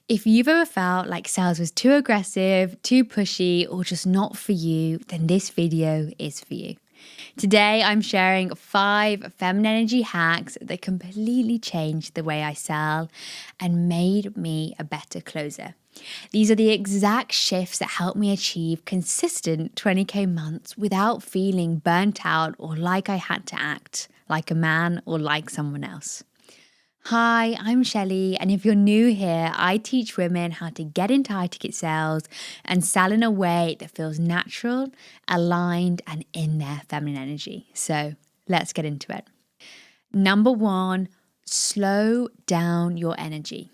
If you've ever felt like sales was too aggressive, too pushy, or just not for you, then this video is for you. Today, I'm sharing 5 feminine energy hacks that completely changed the way I sell and made me a better closer. These are the exact shifts that help me achieve consistent 20K months without feeling burnt out or like I had to act like a man or like someone else. Hi, I'm Shelley, and if you're new here, I teach women how to get into high ticket sales and sell in a way that feels natural, aligned, and in their feminine energy. So let's get into it. Number 1, slow down your energy.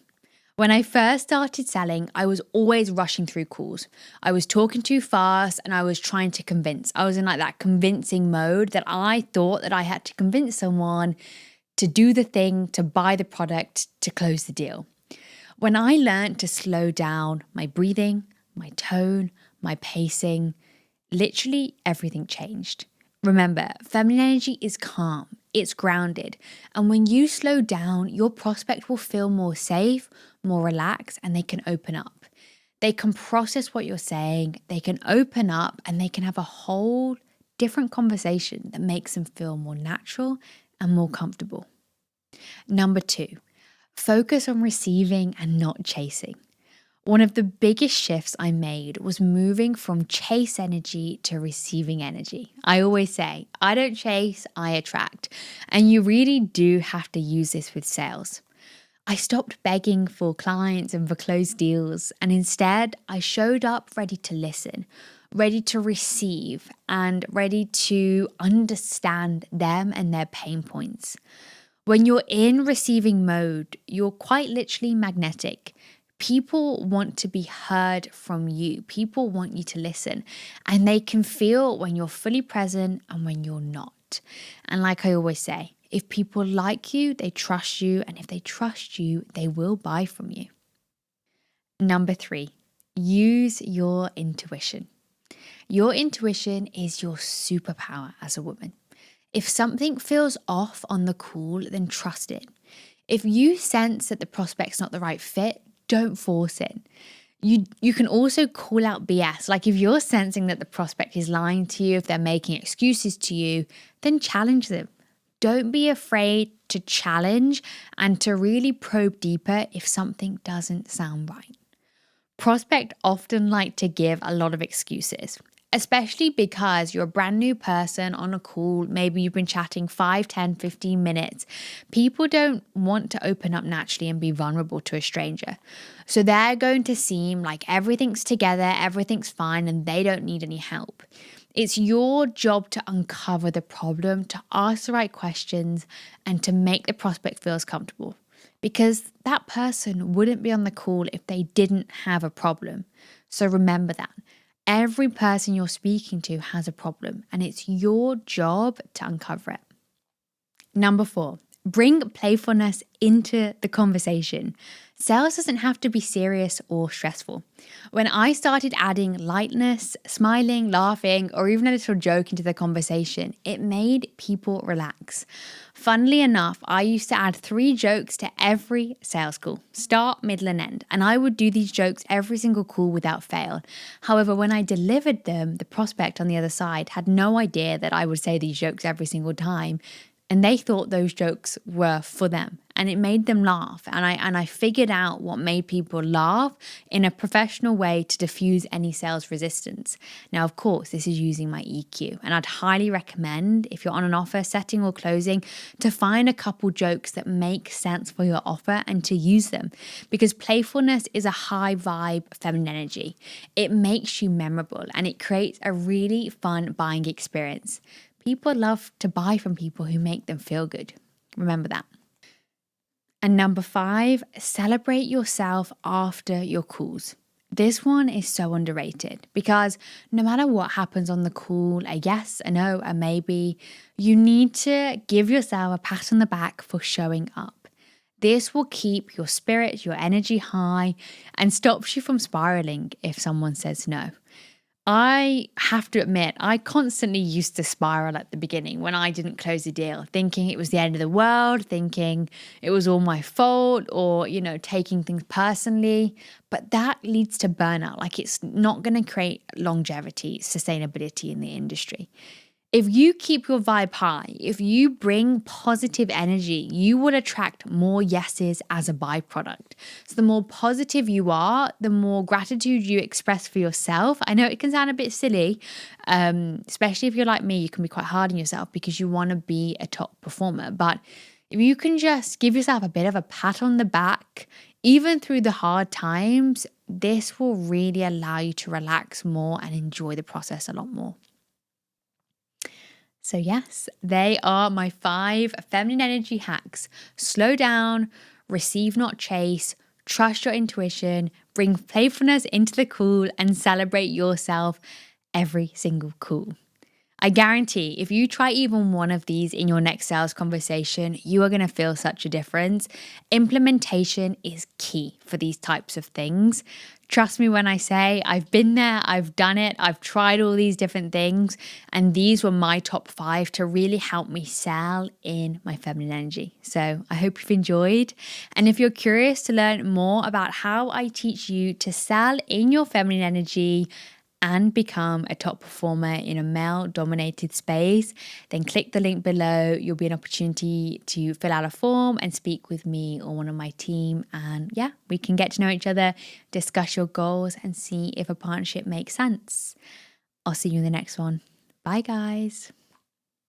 When I first started selling, I was always rushing through calls. I was talking too fast and I was trying to convince. I was in like that convincing mode that I thought that I had to convince someone to do the thing, to buy the product, to close the deal. When I learned to slow down my breathing, my tone, my pacing, literally everything changed. Remember, feminine energy is calm, it's grounded. And when you slow down, your prospect will feel more safe, more relaxed, and they can open up. They can process what you're saying, they can open up, and they can have a whole different conversation that makes them feel more natural and more comfortable. Number 2, focus on receiving and not chasing. One of the biggest shifts I made was moving from chase energy to receiving energy. I always say, I don't chase, I attract. And you really do have to use this with sales. I stopped begging for clients and for closed deals, and instead I showed up ready to listen, ready to receive, and ready to understand them and their pain points. When you're in receiving mode, you're quite literally magnetic. People want to be heard from you. People want you to listen, and they can feel when you're fully present and when you're not. And like I always say, if people like you, they trust you, and if they trust you, they will buy from you. Number 3, use your intuition. Your intuition is your superpower as a woman. If something feels off on the call, then trust it. If you sense that the prospect's not the right fit, don't force it. You can also call out BS. Like if you're sensing that the prospect is lying to you, if they're making excuses to you, then challenge them. Don't be afraid to challenge and to really probe deeper if something doesn't sound right. Prospects often like to give a lot of excuses, especially because you're a brand new person on a call. Maybe you've been chatting 5, 10, 15 minutes. People don't want to open up naturally and be vulnerable to a stranger. So they're going to seem like everything's together, everything's fine, and they don't need any help. It's your job to uncover the problem, to ask the right questions, and to make the prospect feel comfortable. Because that person wouldn't be on the call if they didn't have a problem. So remember that. Every person you're speaking to has a problem, and it's your job to uncover it. Number 4, bring playfulness into the conversation. Sales doesn't have to be serious or stressful. When I started adding lightness, smiling, laughing, or even a little joke into the conversation, it made people relax. Funnily enough, I used to add 3 jokes to every sales call, start, middle, and end. And I would do these jokes every single call without fail. However, when I delivered them, the prospect on the other side had no idea that I would say these jokes every single time. And they thought those jokes were for them, and it made them laugh. And I figured out what made people laugh in a professional way to diffuse any sales resistance. Now, of course, this is using my EQ, and I'd highly recommend, if you're on an offer setting or closing, to find a couple jokes that make sense for your offer and to use them, because playfulness is a high vibe feminine energy. It makes you memorable, and it creates a really fun buying experience. People love to buy from people who make them feel good. Remember that. And number 5, celebrate yourself after your calls. This one is so underrated because no matter what happens on the call, a yes, a no, a maybe, you need to give yourself a pat on the back for showing up. This will keep your spirit, your energy high, and stops you from spiraling if someone says no. I have to admit, I constantly used to spiral at the beginning when I didn't close a deal, thinking it was the end of the world, thinking it was all my fault, or, taking things personally. But that leads to burnout. Like, it's not going to create longevity, sustainability in the industry. If you keep your vibe high, if you bring positive energy, you will attract more yeses as a byproduct. So the more positive you are, the more gratitude you express for yourself. I know it can sound a bit silly, especially if you're like me, you can be quite hard on yourself because you want to be a top performer. But if you can just give yourself a bit of a pat on the back, even through the hard times, this will really allow you to relax more and enjoy the process a lot more. So, yes, they are my 5 feminine energy hacks. Slow down, receive, not chase, trust your intuition, bring playfulness into the cool, and celebrate yourself every single call. I guarantee if you try even one of these in your next sales conversation, you are going to feel such a difference. Implementation is key for these types of things. Trust me when I say I've been there, I've done it, I've tried all these different things, and these were my top 5 to really help me sell in my feminine energy. So I hope you've enjoyed. And if you're curious to learn more about how I teach you to sell in your feminine energy and become a top performer in a male-dominated space, then click the link below. You'll be an opportunity to fill out a form and speak with me or one of my team. And yeah, we can get to know each other, discuss your goals, and see if a partnership makes sense. I'll see you in the next one. Bye, guys.